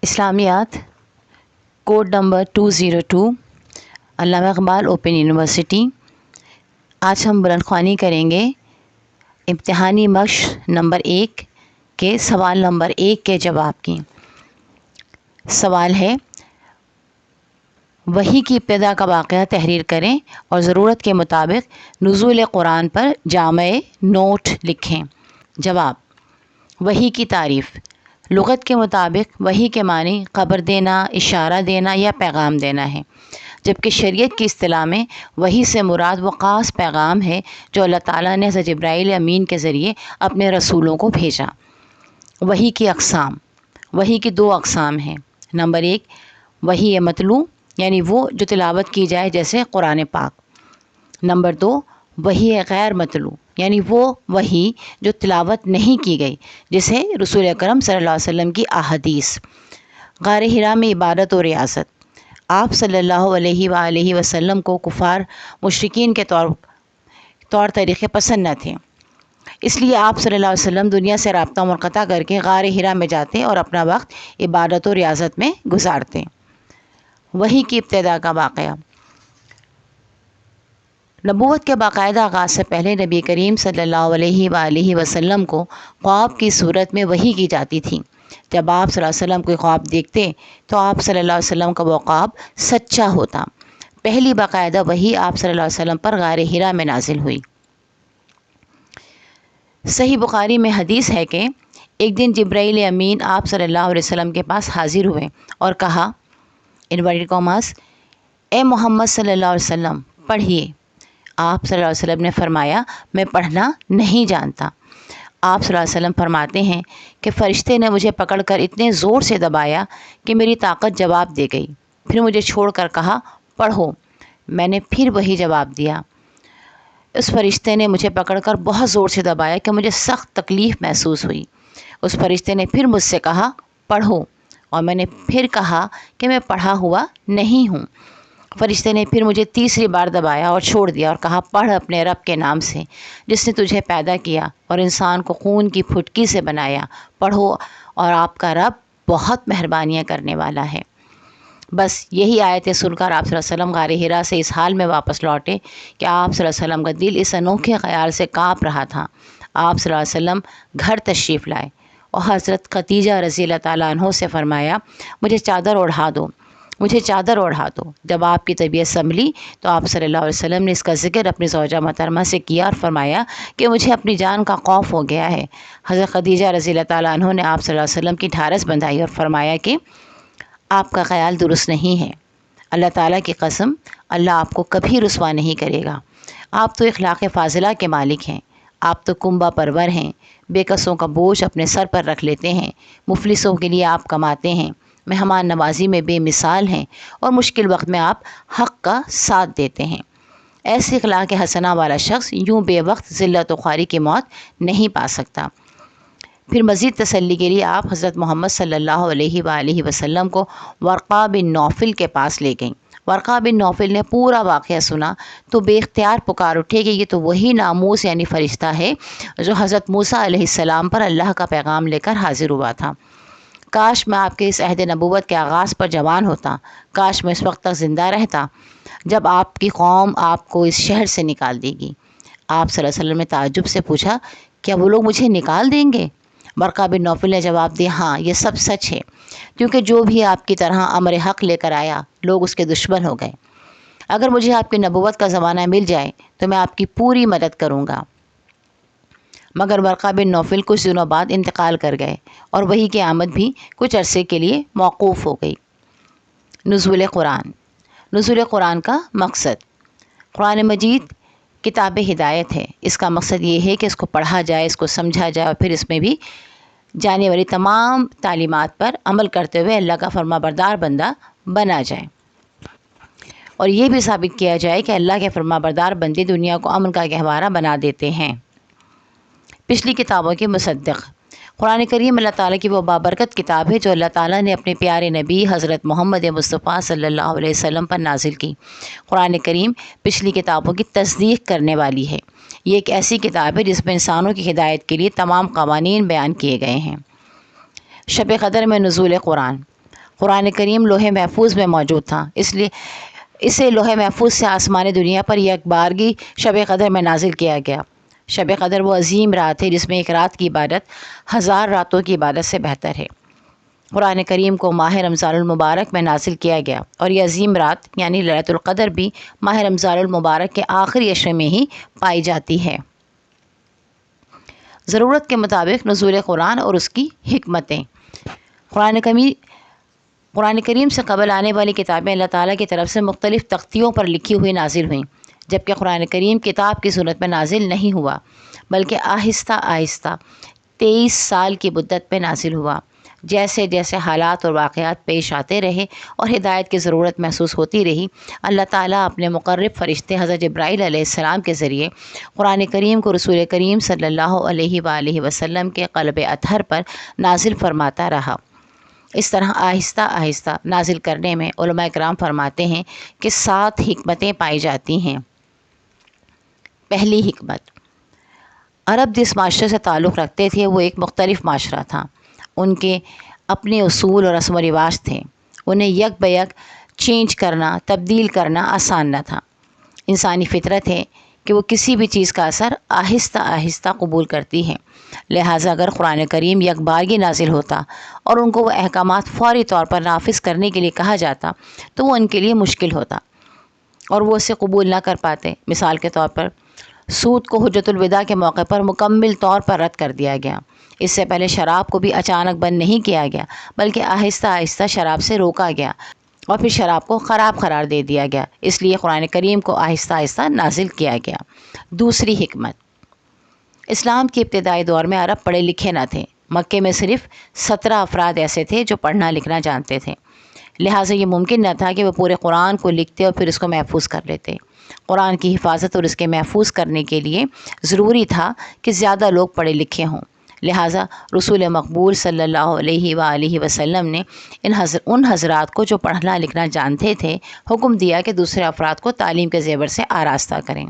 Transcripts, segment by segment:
اسلامیات code number 202 علامہ Iqbal open university. آج ہم بلند خوانی کریں گے امتحانی مشق نمبر 1 کے سوال نمبر 1 کے جواب کی۔ سوال ہے، وحی کی ابتدا کا واقعہ تحریر کریں اور ضرورت کے مطابق نزول قرآن پر جامع نوٹ لکھیں۔ جواب: وحی کی تعریف۔ لغت کے مطابق وحی کے معنی خبر دینا، اشارہ دینا یا پیغام دینا ہے، جبکہ شریعت کی اصطلاح میں وحی سے مراد وہ خاص پیغام ہے جو اللہ تعالیٰ نے حضرت جبرائیل امین کے ذریعے اپنے رسولوں کو بھیجا۔ وحی کی اقسام۔ وحی کی 2 اقسام ہیں۔ نمبر 1، وحی مطلوع یعنی وہ جو تلاوت کی جائے جیسے قرآن پاک۔ نمبر 2، وحی غیر مطلوع یعنی وہ وحی جو تلاوت نہیں کی گئی، جسے رسول اکرم صلی اللہ علیہ وسلم کی احادیث۔ غار حرا میں عبادت و ریاضت۔ آپ صلی اللہ علیہ وآلہ وسلم کو کفار مشرکین کے طور طریقے پسند نہ تھے، اس لیے آپ صلی اللہ علیہ وسلم دنیا سے رابطہ منقطع کر کے غار حرا میں جاتے اور اپنا وقت عبادت و ریاضت میں گزارتے۔ وحی کی ابتدا کا واقعہ۔ نبوت کے باقاعدہ آغاز سے پہلے نبی کریم صلی اللہ علیہ وآلہ وسلم کو خواب کی صورت میں وحی کی جاتی تھی۔ جب آپ صلی اللہ علیہ وسلم کوئی خواب دیکھتے تو آپ صلی اللہ علیہ وسلم کا وہ خواب سچا ہوتا۔ پہلی باقاعدہ وحی آپ صلی اللہ علیہ وسلم پر غار حرا میں نازل ہوئی۔ صحیح بخاری میں حدیث ہے کہ ایک دن جبرائیل امین آپ صلی اللہ علیہ وسلم کے پاس حاضر ہوئے اور کہا، انورٹڈ کاماز، اے محمد صلی اللہ علیہ وسلم پڑھیے۔ آپ صلی اللہ علیہ وسلم نے فرمایا، میں پڑھنا نہیں جانتا۔ آپ صلی اللہ علیہ وسلم فرماتے ہیں کہ فرشتے نے مجھے پکڑ کر اتنے زور سے دبایا کہ میری طاقت جواب دے گئی، پھر مجھے چھوڑ کر کہا، پڑھو۔ میں نے پھر وہی جواب دیا۔ اس فرشتے نے مجھے پکڑ کر بہت زور سے دبایا کہ مجھے سخت تکلیف محسوس ہوئی۔ اس فرشتے نے پھر مجھ سے کہا، پڑھو، اور میں نے پھر کہا کہ میں پڑھا ہوا نہیں ہوں۔ فرشتے نے پھر مجھے تیسری بار دبایا اور چھوڑ دیا اور کہا، پڑھ اپنے رب کے نام سے جس نے تجھے پیدا کیا اور انسان کو خون کی پھٹکی سے بنایا، پڑھو، اور آپ کا رب بہت مہربانیاں کرنے والا ہے۔ بس یہی آیتیں سن کر آپ صلی اللہ علیہ وسلم غار حرا سے اس حال میں واپس لوٹے کہ آپ صلی اللہ علیہ وسلم کا دل اس انوکھے خیال سے کانپ رہا تھا۔ آپ صلی اللہ علیہ وسلم گھر تشریف لائے اور حضرت خدیجہ رضی اللہ تعالیٰ عنہ سے فرمایا، مجھے چادر اوڑھا دو، مجھے چادر اوڑھا دو۔ جب آپ کی طبیعت سنبھلی تو آپ صلی اللہ علیہ وسلم نے اس کا ذکر اپنی زوجہ محترمہ سے کیا اور فرمایا کہ مجھے اپنی جان کا خوف ہو گیا ہے۔ حضرت خدیجہ رضی اللہ تعالیٰ عنہ نے آپ صلی اللہ علیہ وسلم کی ڈھارس بندھائی اور فرمایا کہ آپ کا خیال درست نہیں ہے، اللہ تعالیٰ کی قسم، اللہ آپ کو کبھی رسوا نہیں کرے گا۔ آپ تو اخلاق فاضلہ کے مالک ہیں، آپ تو کنبہ پرور ہیں، بے کسوں کا بوجھ اپنے سر پر رکھ لیتے ہیں، مفلسوں کے لیے آپ کماتے ہیں، مہمان نوازی میں بے مثال ہیں اور مشکل وقت میں آپ حق کا ساتھ دیتے ہیں۔ ایسی اخلاق حسنہ والا شخص یوں بے وقت ذلت و خواری کی موت نہیں پا سکتا۔ پھر مزید تسلی کے لیے آپ حضرت محمد صلی اللہ علیہ وآلہ وسلم کو ورقہ بن نوفل کے پاس لے گئیں۔ ورقہ بن نوفل نے پورا واقعہ سنا تو بے اختیار پکار اٹھے کہ یہ تو وہی ناموس یعنی فرشتہ ہے جو حضرت موسیٰ علیہ السلام پر اللہ کا پیغام لے کر حاضر ہوا تھا۔ کاش میں آپ کے اس عہد نبوت کے آغاز پر جوان ہوتا، کاش میں اس وقت تک زندہ رہتا جب آپ کی قوم آپ کو اس شہر سے نکال دے گی۔ آپ صلی اللہ علیہ وسلم نے تعجب سے پوچھا، کیا وہ لوگ مجھے نکال دیں گے؟ ورقہ بن نوفل نے جواب دیا، ہاں، یہ سب سچ ہے، کیونکہ جو بھی آپ کی طرح امر حق لے کر آیا لوگ اس کے دشمن ہو گئے۔ اگر مجھے آپ کی نبوت کا زمانہ مل جائے تو میں آپ کی پوری مدد کروں گا۔ مگر ورقہ بن نوفل کچھ دنوں بعد انتقال کر گئے اور وحی کی آمد بھی کچھ عرصے کے لیے موقوف ہو گئی۔ نزول قرآن۔ نزول قرآن کا مقصد۔ قرآن مجید کتاب ہدایت ہے، اس کا مقصد یہ ہے کہ اس کو پڑھا جائے، اس کو سمجھا جائے اور پھر اس میں بھی جانے والی تمام تعلیمات پر عمل کرتے ہوئے اللہ کا فرما بردار بندہ بنا جائے، اور یہ بھی ثابت کیا جائے کہ اللہ کے فرما بردار بندے دنیا کو امن کا گہوارہ بنا دیتے ہیں۔ پچھلی کتابوں کے مصدق۔ قرآن کریم اللہ تعالیٰ کی وہ بابرکت کتاب ہے جو اللہ تعالیٰ نے اپنے پیارے نبی حضرت محمد مصطفیٰ صلی اللہ علیہ وسلم پر نازل کی۔ قرآن کریم پچھلی کتابوں کی تصدیق کرنے والی ہے۔ یہ ایک ایسی کتاب ہے جس میں انسانوں کی ہدایت کے لیے تمام قوانین بیان کیے گئے ہیں۔ شب قدر میں نزول قرآن۔ قرآن کریم لوح محفوظ میں موجود تھا، اس لیے اسے لوح محفوظ سے آسمان دنیا پر یک بارگی شب قدر میں نازل کیا گیا۔ شب قدر وہ عظیم رات ہے جس میں ایک رات کی عبادت 1000 راتوں کی عبادت سے بہتر ہے۔ قرآن کریم کو ماہ رمضان المبارک میں نازل کیا گیا، اور یہ عظیم رات یعنی لیلۃ القدر بھی ماہ رمضان المبارک کے آخری عشرے میں ہی پائی جاتی ہے۔ ضرورت کے مطابق نزول قرآن اور اس کی حکمتیں۔ قرآن کریم سے قبل آنے والی کتابیں اللہ تعالیٰ کی طرف سے مختلف تختیوں پر لکھی ہوئی نازل ہوئیں، جبکہ قرآن کریم کتاب کی صورت میں نازل نہیں ہوا، بلکہ آہستہ آہستہ 23 سال کی مدت میں نازل ہوا۔ جیسے جیسے حالات اور واقعات پیش آتے رہے اور ہدایت کی ضرورت محسوس ہوتی رہی، اللہ تعالیٰ اپنے مقرب فرشتے حضرت جبرائیل علیہ السلام کے ذریعے قرآن کریم کو رسول کریم صلی اللہ علیہ وآلہ وسلم کے قلب اطہر پر نازل فرماتا رہا۔ اس طرح آہستہ آہستہ نازل کرنے میں علماء کرام فرماتے ہیں کہ 7 حکمتیں پائی جاتی ہیں۔ پہلی حکمت، عرب جس معاشرے سے تعلق رکھتے تھے وہ ایک مختلف معاشرہ تھا۔ ان کے اپنے اصول اور رسم و رواج تھے، انہیں یک بیک چینج کرنا، تبدیل کرنا آسان نہ تھا۔ انسانی فطرت ہے کہ وہ کسی بھی چیز کا اثر آہستہ آہستہ قبول کرتی ہے، لہٰذا اگر قرآن کریم یک بارگی نازل ہوتا اور ان کو وہ احکامات فوری طور پر نافذ کرنے کے لیے کہا جاتا تو وہ ان کے لیے مشکل ہوتا اور وہ اسے قبول نہ کر پاتے۔ مثال کے طور پر سود کو حجۃ الوداع کے موقع پر مکمل طور پر رد کر دیا گیا۔ اس سے پہلے شراب کو بھی اچانک بند نہیں کیا گیا، بلکہ آہستہ آہستہ شراب سے روکا گیا اور پھر شراب کو خراب قرار دے دیا گیا، اس لیے قرآن کریم کو آہستہ آہستہ نازل کیا گیا۔ دوسری حکمت، اسلام کے ابتدائی دور میں عرب پڑھے لکھے نہ تھے۔ مکے میں صرف 17 افراد ایسے تھے جو پڑھنا لکھنا جانتے تھے، لہٰذا یہ ممکن نہ تھا کہ وہ پورے قرآن کو لکھتے اور پھر اس کو محفوظ کر لیتے۔ قرآن کی حفاظت اور اس کے محفوظ کرنے کے لیے ضروری تھا کہ زیادہ لوگ پڑھے لکھے ہوں، لہٰذا رسول مقبول صلی اللہ علیہ وآلہ وسلم نے ان حضرات کو جو پڑھنا لکھنا جانتے تھے حکم دیا کہ دوسرے افراد کو تعلیم کے زیور سے آراستہ کریں۔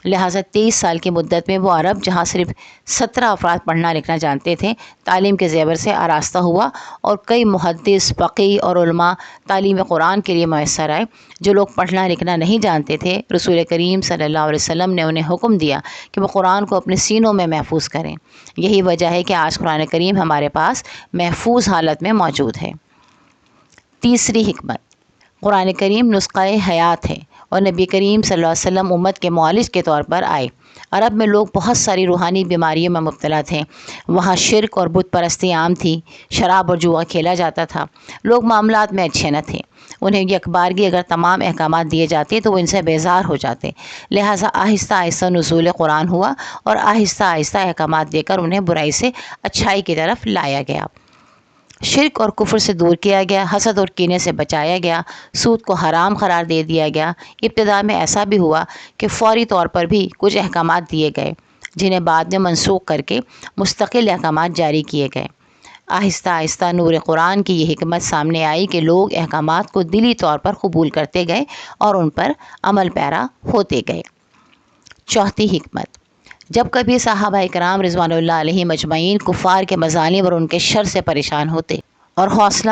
لہٰذا 23 سال کی مدت میں وہ عرب جہاں صرف 17 افراد پڑھنا لکھنا جانتے تھے، تعلیم کے زیور سے آراستہ ہوا اور کئی محدث، فقیہ اور علماء تعلیم قرآن کے لیے میسر آئے۔ جو لوگ پڑھنا لکھنا نہیں جانتے تھے، رسول کریم صلی اللہ علیہ وسلم نے انہیں حکم دیا کہ وہ قرآن کو اپنے سینوں میں محفوظ کریں۔ یہی وجہ ہے کہ آج قرآن کریم ہمارے پاس محفوظ حالت میں موجود ہے۔ تیسری حکمت، قرآن کریم نسخہ حیات ہے اور نبی کریم صلی اللہ علیہ وسلم امت کے معالج کے طور پر آئے۔ عرب میں لوگ بہت ساری روحانی بیماریوں میں مبتلا تھے، وہاں شرک اور بت پرستی عام تھی، شراب اور جوا کھیلا جاتا تھا، لوگ معاملات میں اچھے نہ تھے، انہیں یک بارگی اگر تمام احکامات دیے جاتے تو وہ ان سے بیزار ہو جاتے، لہٰذا آہستہ آہستہ نزول قرآن ہوا اور آہستہ آہستہ احکامات دے کر انہیں برائی سے اچھائی کی طرف لایا گیا۔ شرک اور کفر سے دور کیا گیا، حسد اور کینے سے بچایا گیا، سود کو حرام قرار دے دیا گیا۔ ابتدا میں ایسا بھی ہوا کہ فوری طور پر بھی کچھ احکامات دیے گئے جنہیں بعد میں منسوخ کر کے مستقل احکامات جاری کیے گئے۔ آہستہ آہستہ نور قرآن کی یہ حکمت سامنے آئی کہ لوگ احکامات کو دلی طور پر قبول کرتے گئے اور ان پر عمل پیرا ہوتے گئے۔ چوتھی حکمت، جب کبھی صحابہ کرام رضوان اللہ علیہ مجمعین کفار کے مظالم اور ان کے شر سے پریشان ہوتے اور حوصلہ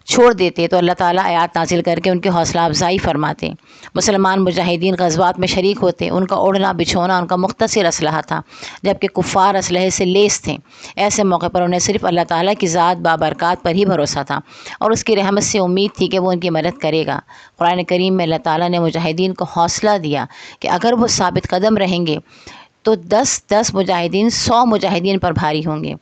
چھوڑ دیتے تو اللہ تعالیٰ آیات نازل کر کے ان کی حوصلہ افزائی فرماتے۔ مسلمان مجاہدین غزوات میں شریک ہوتے، ان کا اوڑھنا بچھونا ان کا مختصر اسلحہ تھا، جبکہ کفار اسلحے سے لیس تھے۔ ایسے موقع پر انہیں صرف اللہ تعالیٰ کی ذات بابرکات پر ہی بھروسہ تھا اور اس کی رحمت سے امید تھی کہ وہ ان کی مدد کرے گا۔ قرآن کریم میں اللہ تعالیٰ نے مجاہدین کو حوصلہ دیا کہ اگر وہ ثابت قدم رہیں گے تو 10 مجاہدین 100 مجاہدین پر بھاری ہوں گے۔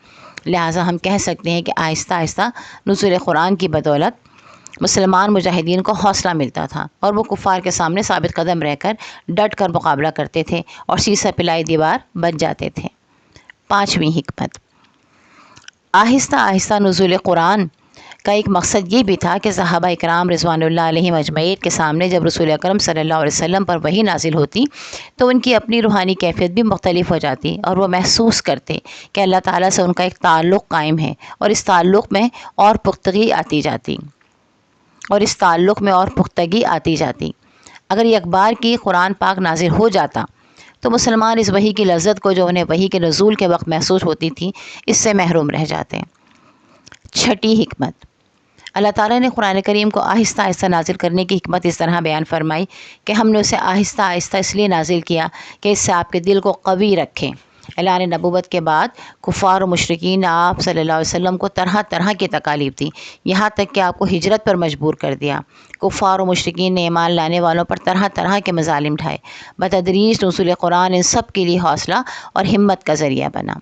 لہٰذا ہم کہہ سکتے ہیں کہ آہستہ آہستہ نزول قرآن کی بدولت مسلمان مجاہدین کو حوصلہ ملتا تھا اور وہ کفار کے سامنے ثابت قدم رہ کر ڈٹ کر مقابلہ کرتے تھے اور سیسہ پلائی دیوار بن جاتے تھے۔ پانچویں حکمت، آہستہ آہستہ نزول قرآن کا ایک مقصد یہ بھی تھا کہ صحابہ اکرام رضوان اللہ علیہ مجمعین کے سامنے جب رسول اکرم صلی اللہ علیہ وسلم پر وحی نازل ہوتی تو ان کی اپنی روحانی کیفیت بھی مختلف ہو جاتی اور وہ محسوس کرتے کہ اللہ تعالیٰ سے ان کا ایک تعلق قائم ہے اور اس تعلق میں اور پختگی آتی جاتی۔ اگر ایک بار کی قرآن پاک نازل ہو جاتا تو مسلمان اس وحی کی لذت کو جو انہیں وحی کے نزول کے وقت محسوس ہوتی تھی اس سے محروم رہ جاتے۔ چھٹی حکمت، اللہ تعالیٰ نے قرآن کریم کو آہستہ آہستہ نازل کرنے کی حکمت اس طرح بیان فرمائی کہ ہم نے اسے آہستہ آہستہ اس لیے نازل کیا کہ اس سے آپ کے دل کو قوی رکھیں۔ اعلان نبوت کے بعد کفار و مشرکین نے آپ صلی اللہ علیہ وسلم کو طرح طرح کی تکالیف دی، یہاں تک کہ آپ کو ہجرت پر مجبور کر دیا۔ کفار و مشرکین نے ایمان لانے والوں پر طرح طرح کے مظالم ڈھائے۔ بتدریج نزول قرآن ان سب کے لیے حوصلہ اور ہمت کا ذریعہ بنا۔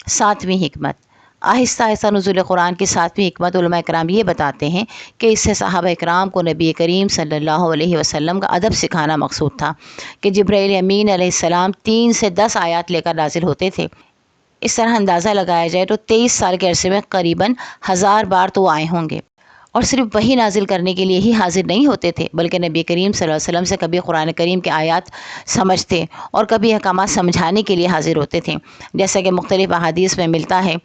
ساتویں حکمت، آہستہ آہستہ نزول قرآن کی ساتویں حکمت علماء کرام یہ بتاتے ہیں کہ اس سے صحابہ کرام کو نبی کریم صلی اللہ علیہ وسلم کا ادب سکھانا مقصود تھا کہ جبرائیل امین علیہ السلام 3 سے 10 آیات لے کر نازل ہوتے تھے۔ اس طرح اندازہ لگایا جائے تو 23 سال کے عرصے میں قریباً 1000 بار تو وہ آئے ہوں گے، اور صرف وہی نازل کرنے کے لیے ہی حاضر نہیں ہوتے تھے، بلکہ نبی کریم صلی اللہ علیہ وسلم سے کبھی قرآن کریم کے آیات سمجھتے اور کبھی احکامات سمجھانے کے لیے حاضر ہوتے تھے، جیسا کہ مختلف احادیث میں ملتا ہے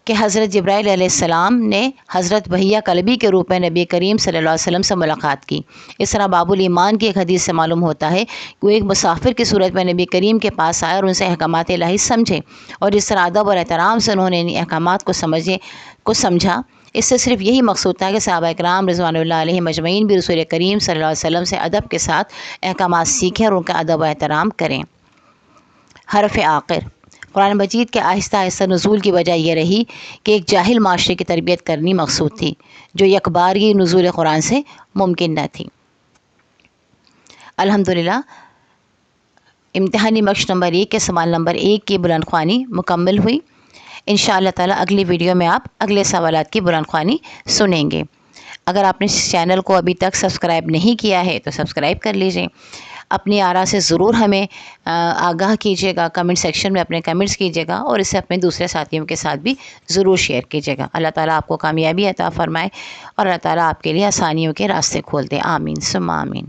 کہ حضرت جبرائیل علیہ السلام نے حضرت بحیہ کلبی کے روپ میں نبی کریم صلی اللہ علیہ وسلم سے ملاقات کی۔ اس طرح باب الایمان کی ایک حدیث سے معلوم ہوتا ہے کہ وہ ایک مسافر کی صورت میں نبی کریم کے پاس آئے اور ان سے احکامات الہی سمجھے، اور اس طرح ادب اور احترام سے انہوں نے ان احکامات کو سمجھا۔ اس سے صرف یہی مقصود تھا کہ صحابہ کرام رضوان اللہ علیہ مجمعین بھی رسول کریم صلی اللہ علیہ وسلم سے ادب کے ساتھ احکامات سیکھیں اور ان کا ادب و احترام کریں۔ حرف آخر، قرآن مجید کے آہستہ آہستہ نزول کی وجہ یہ رہی کہ ایک جاہل معاشرے کی تربیت کرنی مقصود تھی، جو یکبارگی نزول قرآن سے ممکن نہ تھی۔ الحمدللہ امتحانی مشق نمبر 1 کے سوال نمبر 1 کی بلند خوانی مکمل ہوئی۔ انشاءاللہ تعالیٰ اگلی ویڈیو میں آپ اگلے سوالات کی بلند خوانی سنیں گے۔ اگر آپ نے اس چینل کو ابھی تک سبسکرائب نہیں کیا ہے تو سبسکرائب کر لیجئے۔ اپنی آراء سے ضرور ہمیں آگاہ کیجیے گا، کمنٹ سیکشن میں اپنے کمنٹس کیجیے گا، اور اسے اپنے دوسرے ساتھیوں کے ساتھ بھی ضرور شیئر کیجیے گا۔ اللہ تعالیٰ آپ کو کامیابی عطا فرمائے اور اللہ تعالیٰ آپ کے لیے آسانیوں کے راستے کھول دے۔ آمین ثم آمین۔